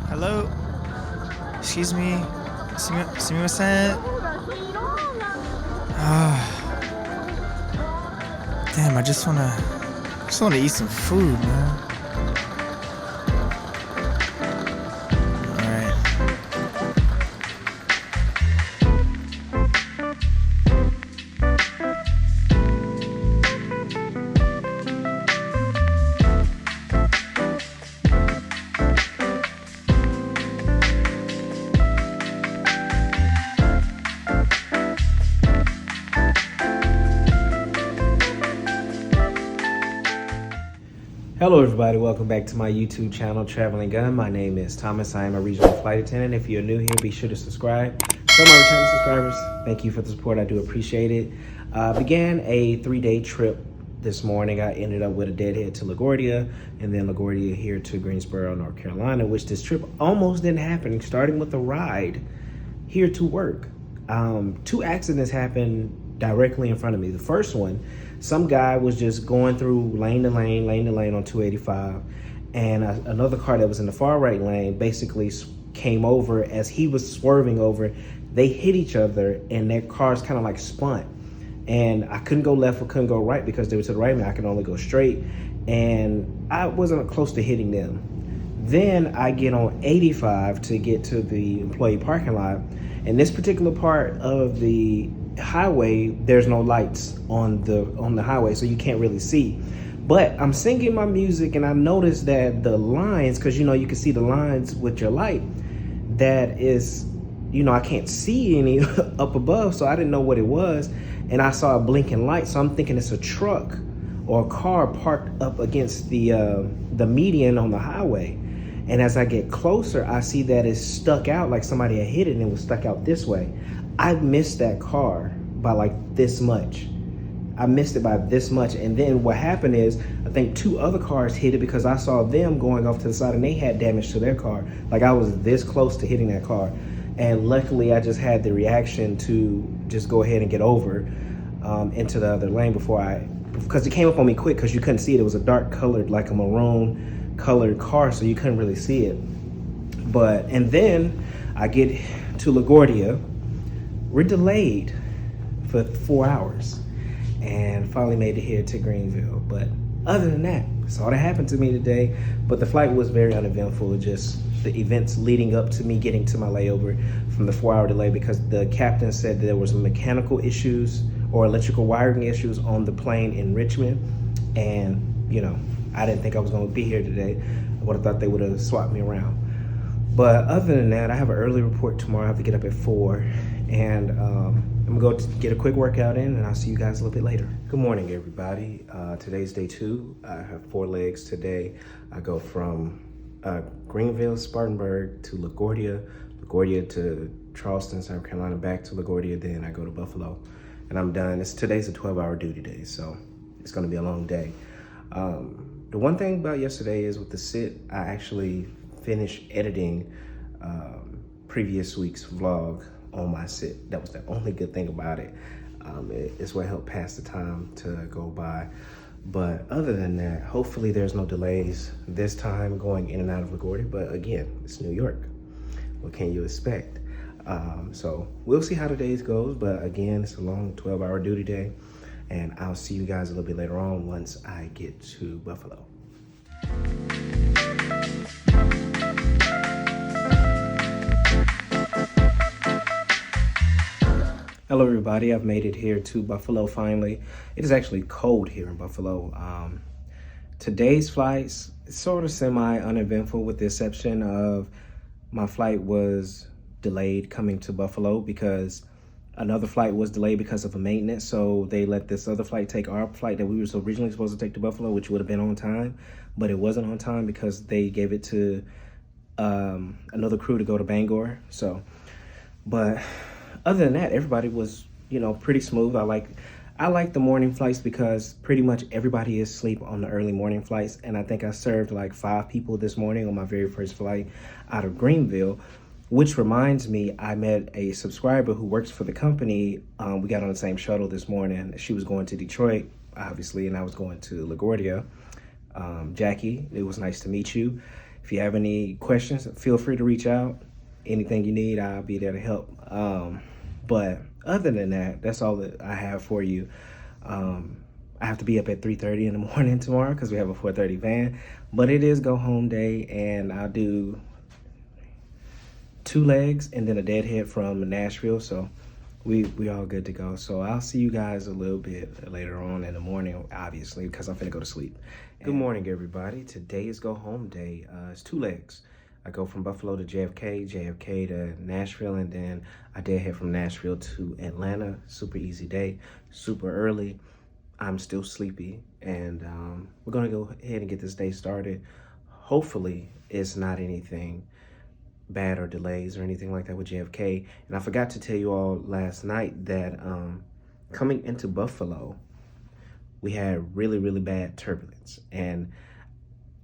Hello? Excuse me? Sumimasen? Damn, I just wanna eat some food, man. Alright. Hello everybody, welcome back to my YouTube channel, Traveling Gun. My name is Thomas. I am a regional flight attendant. If you're new here, be sure to subscribe. To my returning subscribers, thank you for the support. I do appreciate it. Began a 3-day trip this morning. I ended up with a deadhead to LaGuardia and then LaGuardia here to Greensboro, North Carolina, which this trip almost didn't happen, starting with a ride here to work. 2 accidents happened directly in front of me. The first one, some guy was just going through lane to lane on 285, and another car that was in the far right lane basically came over. As he was swerving over, they hit each other, and their cars kind of like spun. And I couldn't go left or couldn't go right because they were to the right of me. I could only go straight, and I wasn't close to hitting them. Then I get on 85 to get to the employee parking lot. In this particular part of the highway, there's no lights on the highway, so you can't really see. But I'm singing my music, and I noticed that the lines, because you can see the lines with your light, that is, I can't see any up above, so I didn't know what it was. And I saw a blinking light, so I'm thinking it's a truck or a car parked up against the median on the highway. And as I get closer, I see that it's stuck out, like somebody had hit it and it was stuck out this way. I missed that car by like this much. I missed it by this much. And then what happened is, I think 2 other cars hit it because I saw them going off to the side and they had damage to their car. Like I was this close to hitting that car. And luckily I just had the reaction to just go ahead and get over into the other lane because it came up on me quick because you couldn't see it. It was a dark colored, like a maroon colored car, so you couldn't really see it. And then I get to LaGuardia. We're delayed for 4 hours and finally made it here to Greenville. But other than that, that's all that happened to me today. But the flight was very uneventful, just the events leading up to me getting to my layover from the 4-hour delay, because the captain said that there was some mechanical issues or electrical wiring issues on the plane in Richmond. And I didn't think I was going to be here today. I would have thought they would have swapped me around. But other than that, I have an early report tomorrow. I have to get up at 4. And I'm going to go get a quick workout in, and I'll see you guys a little bit later. Good morning, everybody. Today's day 2. I have 4 legs today. I go from Greenville, Spartanburg to LaGuardia to Charleston, South Carolina, back to LaGuardia. Then I go to Buffalo, and I'm done. Today's a 12-hour duty day, so it's going to be a long day. The one thing about yesterday is with the sit, I actually finished editing previous week's vlog on my sit. That was the only good thing about it. It's what helped pass the time to go by. But other than that, hopefully there's no delays this time going in and out of LaGuardia. But again, it's New York. What can you expect? So we'll see how the days goes. But again, it's a long 12-hour duty day. And I'll see you guys a little bit later on once I get to Buffalo. Hello everybody, I've made it here to Buffalo finally. It is actually cold here in Buffalo. Today's flights, sort of semi-uneventful with the exception of my flight was delayed coming to Buffalo because another flight was delayed because of a maintenance, so they let this other flight take our flight that we were originally supposed to take to Buffalo, which would have been on time, but it wasn't on time because they gave it to another crew to go to Bangor. But other than that, everybody was, pretty smooth. I like the morning flights because pretty much everybody is asleep on the early morning flights, and I think I served like 5 people this morning on my very first flight out of Greenville. Which reminds me, I met a subscriber who works for the company. We got on the same shuttle this morning. She was going to Detroit, obviously, and I was going to LaGuardia. Jackie, it was nice to meet you. If you have any questions, feel free to reach out. Anything you need, I'll be there to help. But other than that, that's all that I have for you. I have to be up at 3:30 in the morning tomorrow because we have a 4:30 van. But it is go home day, and I'll do 2 legs and then a deadhead from Nashville. So we all good to go. So I'll see you guys a little bit later on in the morning, obviously, because I'm finna go to sleep. Good morning, everybody. Today is go home day. It's 2 legs. I go from Buffalo to JFK, JFK to Nashville, and then I deadhead from Nashville to Atlanta. Super easy day, super early. I'm still sleepy, and we're gonna go ahead and get this day started. Hopefully, it's not anything bad or delays or anything like that with JFK. And I forgot to tell you all last night that coming into Buffalo, we had really, really bad turbulence. And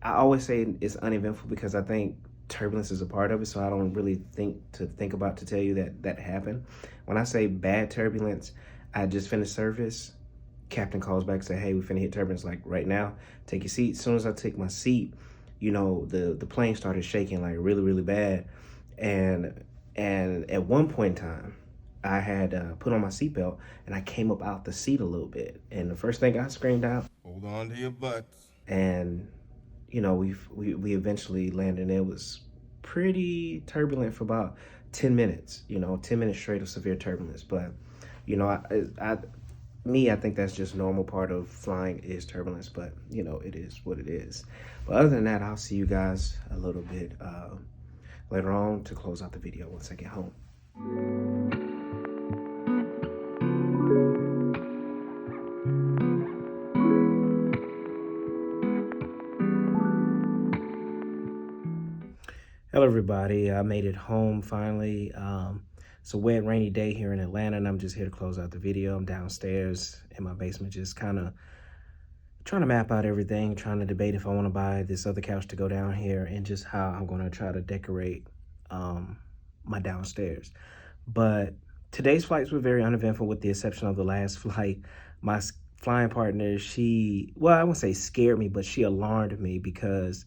I always say it's uneventful because I think turbulence is a part of it, so I don't really think about to tell you that that happened. When I say bad turbulence, I just finished service. Captain calls back and say, hey, we finna hit turbulence like right now. Take your seat. As soon as I take my seat, you know, the plane started shaking like really, really bad. And at one point in time, I had put on my seatbelt and I came up out the seat a little bit. And the first thing I screamed out, hold on to your butts. And you know, we eventually landed, and it was pretty turbulent for about 10 minutes, you know, 10 minutes straight of severe turbulence. But, you know, I think that's just normal part of flying is turbulence, but, you know, it is what it is. But other than that, I'll see you guys a little bit later on to close out the video once I get home. Hello, everybody. I made it home finally. It's a wet, rainy day here in Atlanta, and I'm just here to close out the video. I'm downstairs in my basement, just kind of trying to map out everything, trying to debate if I want to buy this other couch to go down here and just how I'm going to try to decorate my downstairs. But today's flights were very uneventful with the exception of the last flight. My flying partner, I won't say scared me, but she alarmed me because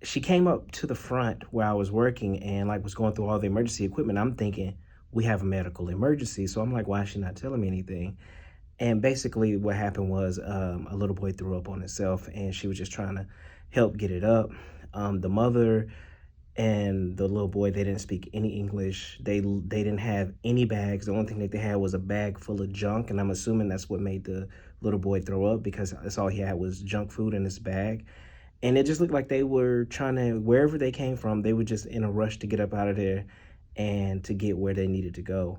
she came up to the front where I was working and like was going through all the emergency equipment. I'm thinking we have a medical emergency. So I'm like, why is she not telling me anything? And basically what happened was a little boy threw up on himself and she was just trying to help get it up. The mother and the little boy, they didn't speak any English. They didn't have any bags. The only thing that they had was a bag full of junk. And I'm assuming that's what made the little boy throw up because that's all he had was junk food in his bag. And it just looked like they were trying to, wherever they came from, they were just in a rush to get up out of there and to get where they needed to go.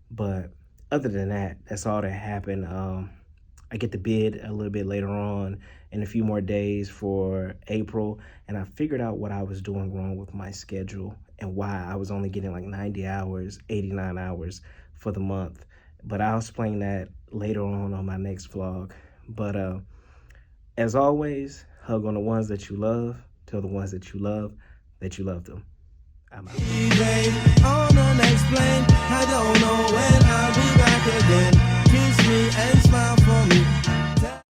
But other than that, that's all that happened. I get the bid a little bit later on in a few more days for April. And I figured out what I was doing wrong with my schedule and why I was only getting like 90 hours, 89 hours for the month. But I'll explain that later on my next vlog. But as always, hug on the ones that you love. Tell the ones that you love them. I'm out. On the next plane, I don't know when I'll be back again. Kiss me and smile for me.